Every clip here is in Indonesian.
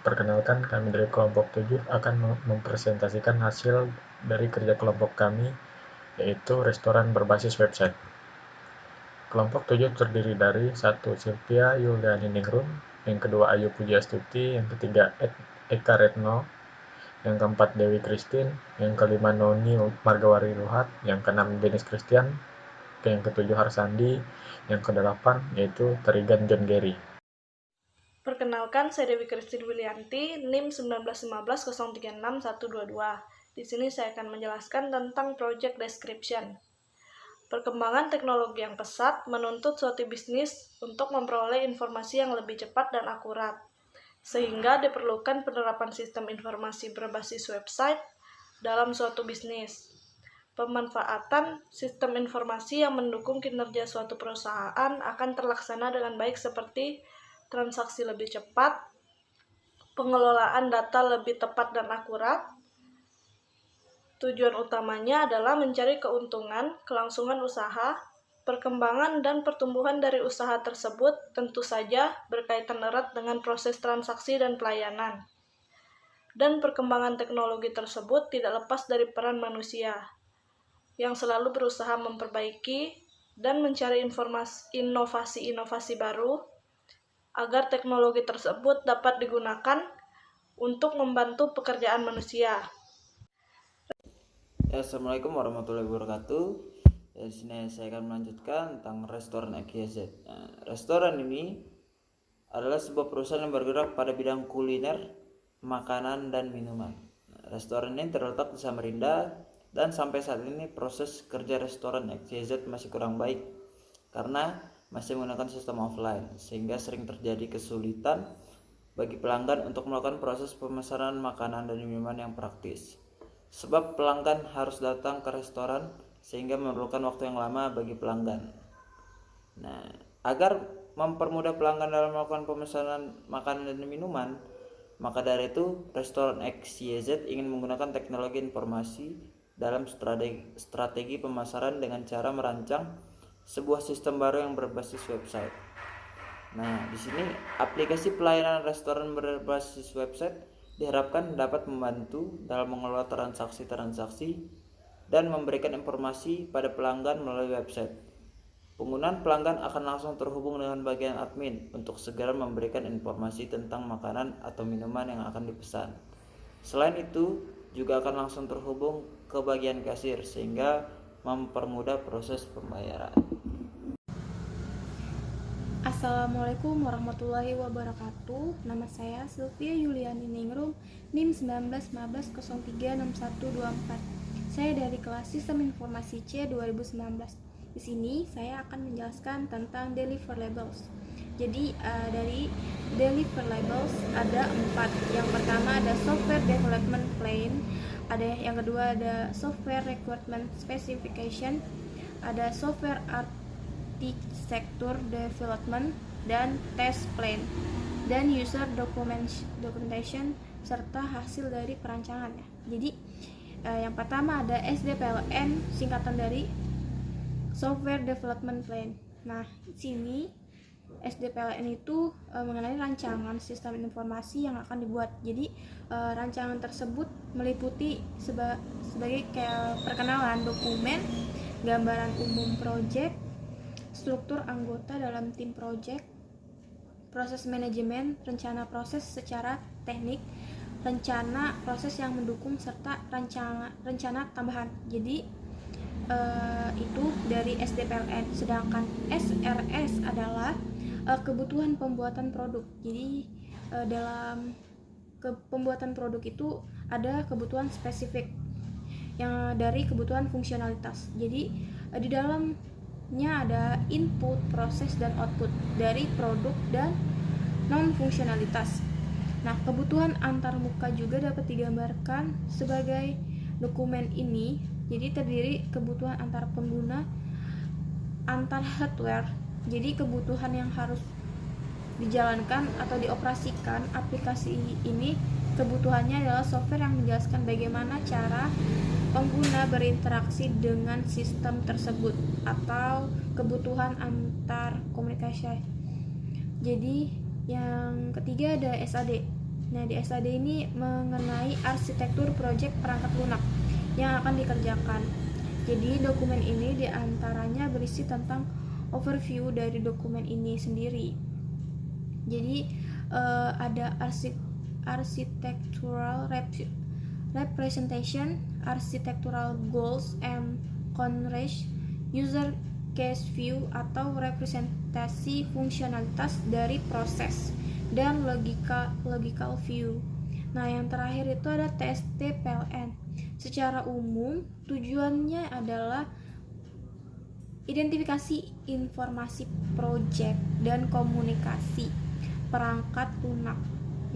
Perkenalkan, kami dari kelompok 7 akan mempresentasikan hasil dari kerja kelompok kami, yaitu restoran berbasis website. Kelompok 7 terdiri dari 1. Sylvia Yuliani Ningrum, yang kedua Ayu Pujiastuti, yang ketiga Eka Retno, yang keempat Dewi Christine, yang kelima Noni Margawari Ruhat, yang keenam Dennis Christian, yang ketujuh Harsandi, yang kedelapan yaitu Tarigan John Gary. Perkenalkan, saya Dewi Christine Wilianti, NIM 19150361122. Di sini saya akan menjelaskan tentang project description. Perkembangan teknologi yang pesat menuntut suatu bisnis untuk memperoleh informasi yang lebih cepat dan akurat, sehingga diperlukan penerapan sistem informasi berbasis website dalam suatu bisnis. Pemanfaatan sistem informasi yang mendukung kinerja suatu perusahaan akan terlaksana dengan baik seperti transaksi lebih cepat, pengelolaan data lebih tepat dan akurat. Tujuan utamanya adalah mencari keuntungan, kelangsungan usaha, perkembangan dan pertumbuhan dari usaha tersebut tentu saja berkaitan erat dengan proses transaksi dan pelayanan. Dan perkembangan teknologi tersebut tidak lepas dari peran manusia, yang selalu berusaha memperbaiki dan mencari inovasi-inovasi baru, agar teknologi tersebut dapat digunakan untuk membantu pekerjaan manusia. Assalamualaikum warahmatullahi wabarakatuh. Di sini saya akan melanjutkan tentang restoran XYZ. Restoran ini adalah sebuah perusahaan yang bergerak pada bidang kuliner, makanan, dan minuman. Restoran ini terletak di Samarinda, dan sampai saat ini proses kerja restoran XYZ masih kurang baik karena masih menggunakan sistem offline, sehingga sering terjadi kesulitan bagi pelanggan untuk melakukan proses pemesanan makanan dan minuman yang praktis. Sebab pelanggan harus datang ke restoran sehingga memerlukan waktu yang lama bagi pelanggan. Nah, agar mempermudah pelanggan dalam melakukan pemesanan makanan dan minuman, maka dari itu restoran XYZ ingin menggunakan teknologi informasi dalam strategi pemasaran dengan cara merancang sebuah sistem baru yang berbasis website. Nah, di sini aplikasi pelayanan restoran berbasis website diharapkan dapat membantu dalam mengelola transaksi-transaksi dan memberikan informasi pada pelanggan melalui website. Penggunaan pelanggan akan langsung terhubung dengan bagian admin untuk segera memberikan informasi tentang makanan atau minuman yang akan dipesan. Selain itu, juga akan langsung terhubung ke bagian kasir sehingga mempermudah proses pembayaran. Assalamualaikum warahmatullahi wabarakatuh. Nama saya Sylvia Yuliani Ningrum, NIM 19150361124. Saya dari kelas Sistem Informasi C 2019. Di sini saya akan menjelaskan tentang deliverables. Jadi dari deliverables ada 4. Yang pertama ada software development plan, yang kedua ada software requirement specification, ada software architecture development dan test plan, dan user documentation serta hasil dari perancangannya. Jadi yang pertama ada SDPLN, singkatan dari software development plan. Nah, di sini SDPLN itu mengenai rancangan sistem informasi yang akan dibuat. Jadi rancangan tersebut meliputi sebagai kayak perkenalan dokumen, gambaran umum proyek, struktur anggota dalam tim proyek, proses manajemen, rencana proses secara teknik, rencana proses yang mendukung serta rencana tambahan. Jadi itu dari SDPLN. Sedangkan SRS adalah kebutuhan pembuatan produk. Jadi dalam pembuatan produk itu ada kebutuhan spesifik yang dari kebutuhan fungsionalitas. Jadi di dalamnya ada input, proses, dan output dari produk dan non fungsionalitas. Nah, kebutuhan antarmuka juga dapat digambarkan sebagai dokumen ini. Jadi terdiri kebutuhan antar pengguna, antar hardware. Jadi kebutuhan yang harus dijalankan atau dioperasikan aplikasi ini, kebutuhannya adalah software yang menjelaskan bagaimana cara pengguna berinteraksi dengan sistem tersebut, atau kebutuhan antar komunikasi. Jadi yang ketiga ada SAD. Nah, di SAD ini mengenai arsitektur proyek perangkat lunak yang akan dikerjakan. Jadi, dokumen ini diantaranya berisi tentang overview dari dokumen ini sendiri. Jadi, ada architectural representation, architectural goals and constraints, user case view atau representasi fungsionalitas dari proses, dan logical view. Nah, yang terakhir itu ada TST PLN. Secara umum, tujuannya adalah identifikasi informasi proyek dan komunikasi perangkat lunak.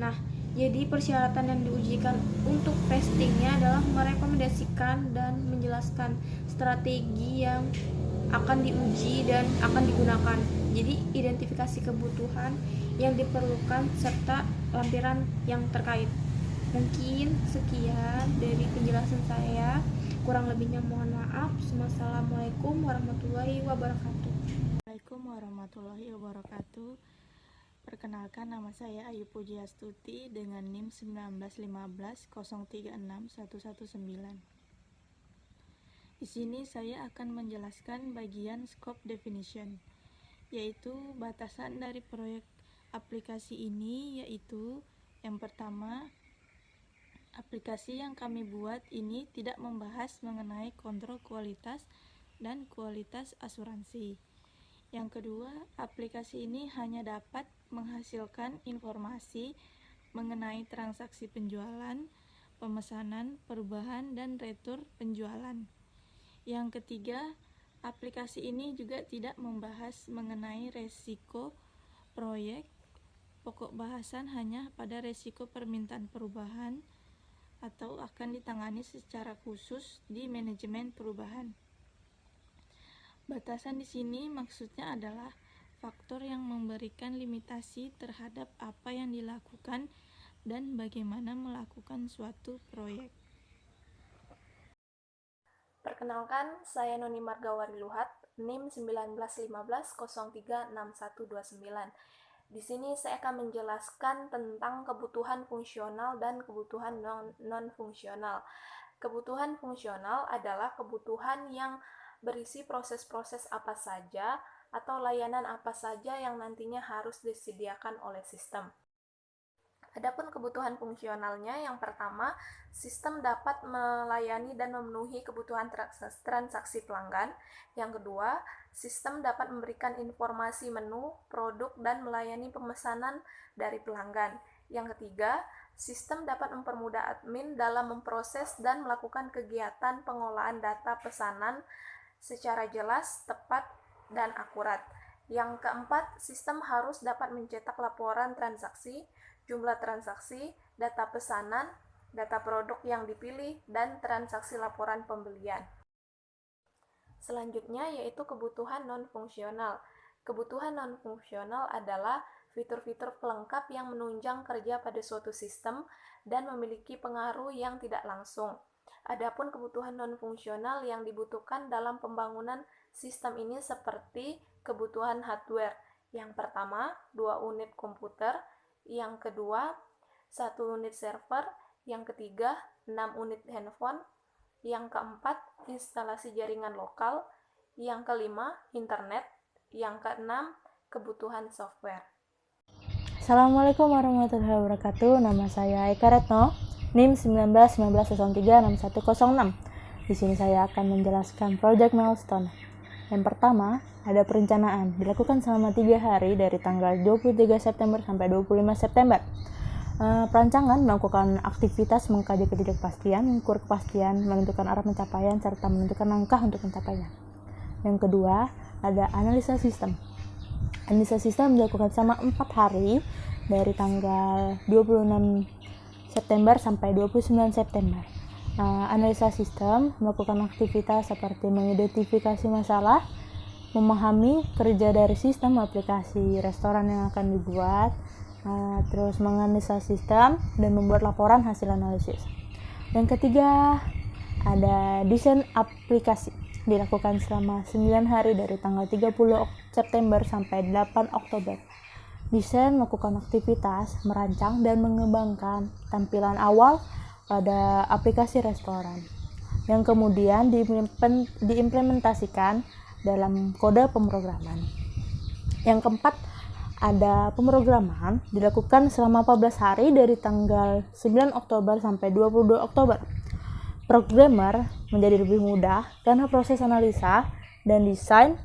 Nah, jadi persyaratan yang diujikan untuk testingnya adalah merekomendasikan dan menjelaskan strategi yang akan diuji dan akan digunakan. Jadi identifikasi kebutuhan yang diperlukan serta lampiran yang terkait. Mungkin sekian dari penjelasan saya. Kurang lebihnya mohon maaf. Wassalamualaikum warahmatullahi wabarakatuh. Assalamualaikum warahmatullahi wabarakatuh. Perkenalkan, nama saya Ayu Pujiastuti dengan NIM 1915036119. Di sini saya akan menjelaskan bagian scope definition, yaitu batasan dari proyek aplikasi ini, yaitu yang pertama, aplikasi yang kami buat ini tidak membahas mengenai kontrol kualitas dan kualitas asuransi. Yang kedua, aplikasi ini hanya dapat menghasilkan informasi mengenai transaksi penjualan, pemesanan, perubahan, dan retur penjualan. Yang ketiga, aplikasi ini juga tidak membahas mengenai resiko proyek. Pokok bahasan hanya pada resiko permintaan perubahan atau akan ditangani secara khusus di manajemen perubahan. Batasan di sini maksudnya adalah faktor yang memberikan limitasi terhadap apa yang dilakukan dan bagaimana melakukan suatu proyek. Perkenalkan, saya Noni Margawari Luhat, NIM 1915036129. Di sini saya akan menjelaskan tentang kebutuhan fungsional dan kebutuhan non-fungsional. Kebutuhan fungsional adalah kebutuhan yang berisi proses-proses apa saja atau layanan apa saja yang nantinya harus disediakan oleh sistem. Adapun kebutuhan fungsionalnya, yang pertama, sistem dapat melayani dan memenuhi kebutuhan transaksi pelanggan. Yang kedua, sistem dapat memberikan informasi menu, produk, dan melayani pemesanan dari pelanggan. Yang ketiga, sistem dapat mempermudah admin dalam memproses dan melakukan kegiatan pengolahan data pesanan secara jelas, tepat, dan akurat. Yang keempat, sistem harus dapat mencetak laporan transaksi, jumlah transaksi, data pesanan, data produk yang dipilih, dan transaksi laporan pembelian. Selanjutnya yaitu kebutuhan non-fungsional. Kebutuhan non-fungsional adalah fitur-fitur pelengkap yang menunjang kerja pada suatu sistem dan memiliki pengaruh yang tidak langsung. Adapun kebutuhan non-fungsional yang dibutuhkan dalam pembangunan sistem ini seperti kebutuhan hardware. Yang pertama, 2 unit komputer. Yang kedua, 1 unit server. Yang ketiga, 6 unit handphone. Yang keempat, instalasi jaringan lokal. Yang kelima, internet. Yang keenam, kebutuhan software. Assalamualaikum warahmatullahi wabarakatuh. Nama saya Eka Retno, NIM 1915036106. Di sini saya akan menjelaskan project milestone. Yang pertama, ada perencanaan. Dilakukan selama 3 hari dari tanggal 23 September sampai 25 September. Perancangan melakukan aktivitas mengkaji ketidakpastian, mengukur kepastian, menentukan arah pencapaian, serta menentukan langkah untuk mencapainya. Yang kedua, ada analisa sistem. Analisa sistem dilakukan selama 4 hari dari tanggal 26 September sampai 29 September. Analisa sistem melakukan aktivitas seperti mengidentifikasi masalah, memahami kerja dari sistem aplikasi restoran yang akan dibuat, terus menganalisa sistem dan membuat laporan hasil analisis. Yang ketiga, ada desain aplikasi. Dilakukan selama 9 hari dari tanggal 30 September sampai 8 Oktober. Desain melakukan aktivitas, merancang dan mengembangkan tampilan awal pada aplikasi restoran yang kemudian diimplementasikan dalam kode pemrograman. Yang keempat, ada pemrograman dilakukan selama 14 hari dari tanggal 9 Oktober sampai 22 Oktober. Programmer menjadi lebih mudah karena proses analisa dan desain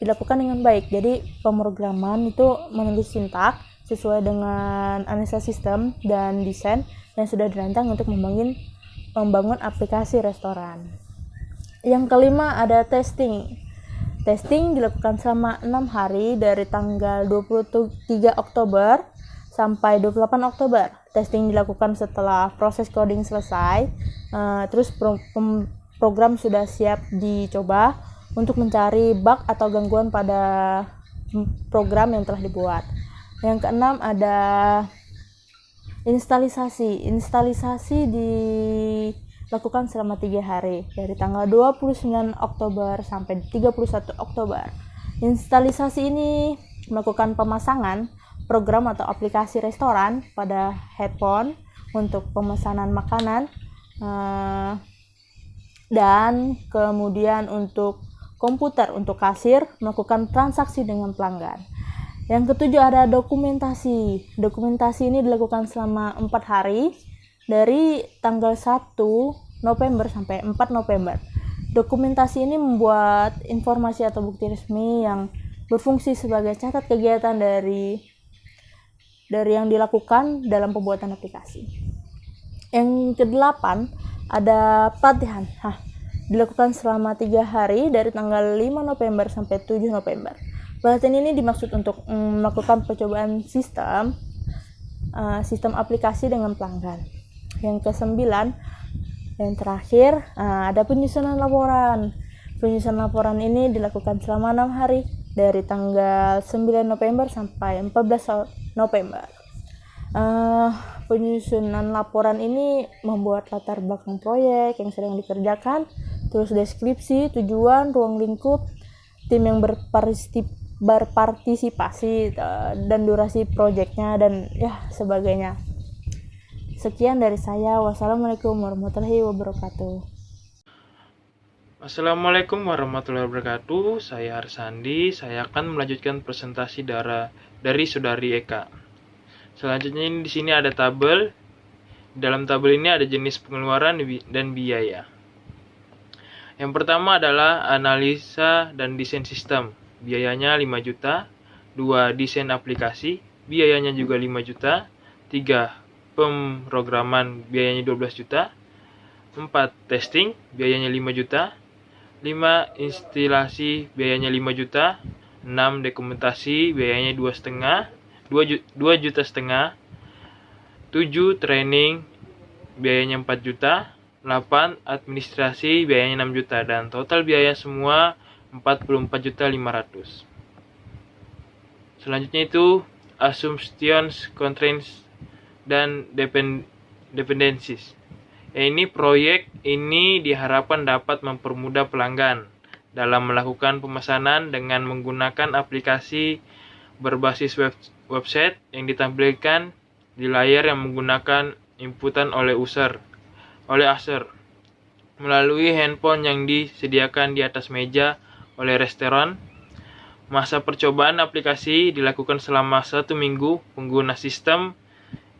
dilakukan dengan baik. Jadi pemrograman itu menulis sintak sesuai dengan analisa sistem dan desain yang sudah dirancang untuk membangun aplikasi restoran. Yang kelima ada testing. Testing dilakukan selama 6 hari dari tanggal 23 Oktober sampai 28 Oktober. Testing dilakukan setelah proses coding selesai, terus program sudah siap dicoba untuk mencari bug atau gangguan pada program yang telah dibuat. Yang keenam ada instalisasi. Instalisasi dilakukan selama 3 hari dari tanggal 29 Oktober sampai 31 Oktober. Instalisasi ini melakukan pemasangan program atau aplikasi restoran pada headphone untuk pemesanan makanan, dan kemudian untuk komputer untuk kasir melakukan transaksi dengan pelanggan. Yang ketujuh ada dokumentasi. Dokumentasi ini dilakukan selama 4 hari dari tanggal 1 November sampai 4 November. Dokumentasi ini membuat informasi atau bukti resmi yang berfungsi sebagai catat kegiatan dari yang dilakukan dalam pembuatan aplikasi. Yang kedelapan ada pelatihan. Dilakukan selama 3 hari dari tanggal 5 November sampai 7 November. Pelatihan ini dimaksud untuk melakukan percobaan sistem aplikasi dengan pelanggan. Yang kesembilan, yang terakhir, ada penyusunan laporan. Penyusunan laporan ini dilakukan selama 6 hari dari tanggal 9 November sampai 14 November. Penyusunan laporan ini membuat latar belakang proyek yang sedang dikerjakan, terus deskripsi, tujuan, ruang lingkup, tim yang berpartisipasi, dan durasi proyeknya, dan ya sebagainya. Sekian dari saya. Wassalamualaikum warahmatullahi wabarakatuh. Assalamualaikum warahmatullahi wabarakatuh. Saya Arsandi. Saya akan melanjutkan presentasi dari Saudari Eka. Selanjutnya di sini ada tabel. Dalam tabel ini ada jenis pengeluaran dan biaya. Yang pertama adalah analisa dan desain sistem. Biayanya 5 juta. 2. Desain aplikasi. Biayanya juga 5 juta. 3. Pemrograman. Biayanya 12 juta. 4. Testing. Biayanya 5 juta. 5. Instalasi. Biayanya 5 juta. 6. Dokumentasi. Biayanya 2,5 juta. 7. Training. Biayanya 4 juta. 8. Administrasi. Biayanya 6 juta. Dan total biaya semua 44.500.000. Selanjutnya itu assumptions, constraints, dan dependencies. Ini proyek ini diharapkan dapat mempermudah pelanggan dalam melakukan pemesanan dengan menggunakan aplikasi berbasis website yang ditampilkan di layar yang menggunakan inputan oleh user melalui handphone yang disediakan di atas meja oleh restoran. Masa percobaan aplikasi dilakukan selama 1 minggu. Pengguna sistem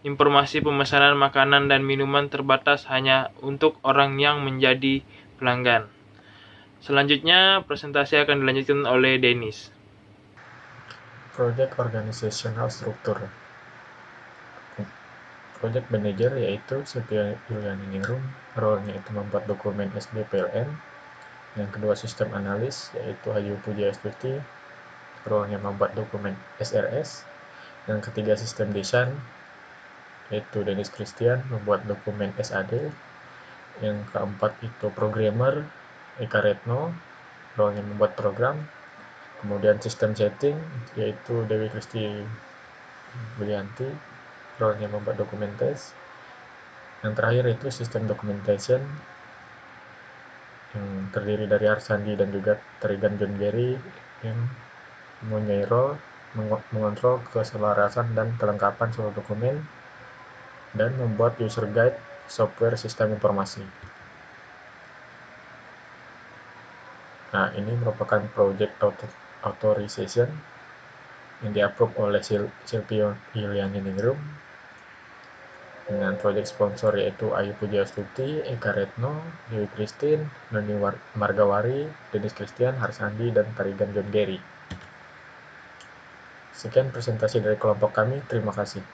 informasi pemesanan makanan dan minuman terbatas hanya untuk orang yang menjadi pelanggan. Selanjutnya presentasi akan dilanjutkan oleh Dennis. Project Organizational Structure. Project Manager yaitu Septia Yulianingrum, role-nya itu membuat dokumen SDPLN. Yang kedua Sistem Analis yaitu Hayu Puji Astuti, role-nya membuat dokumen SRS. Yang ketiga Sistem Desain yaitu Dennis Christian, membuat dokumen SAD. Yang keempat itu Programmer Eka Retno, role-nya membuat program. Kemudian Sistem Setting yaitu Dewi Kristi Bulianti, role-nya membuat dokumen tes. Yang terakhir itu Sistem Documentation yang terdiri dari Arsandi dan juga Terigan John Gary yang mempunyai role mengontrol keselarasan dan kelengkapan seluruh dokumen, dan membuat user guide software sistem informasi. Nah, ini merupakan project authorization yang di-approve oleh Silvio Yulianingrum dengan project sponsor yaitu Ayu Pujastuti, Eka Retno, Dewi Christine, Noni Margawari, Dennis Christian, Harsandi, dan Tarigan John Gary. Sekian presentasi dari kelompok kami, terima kasih.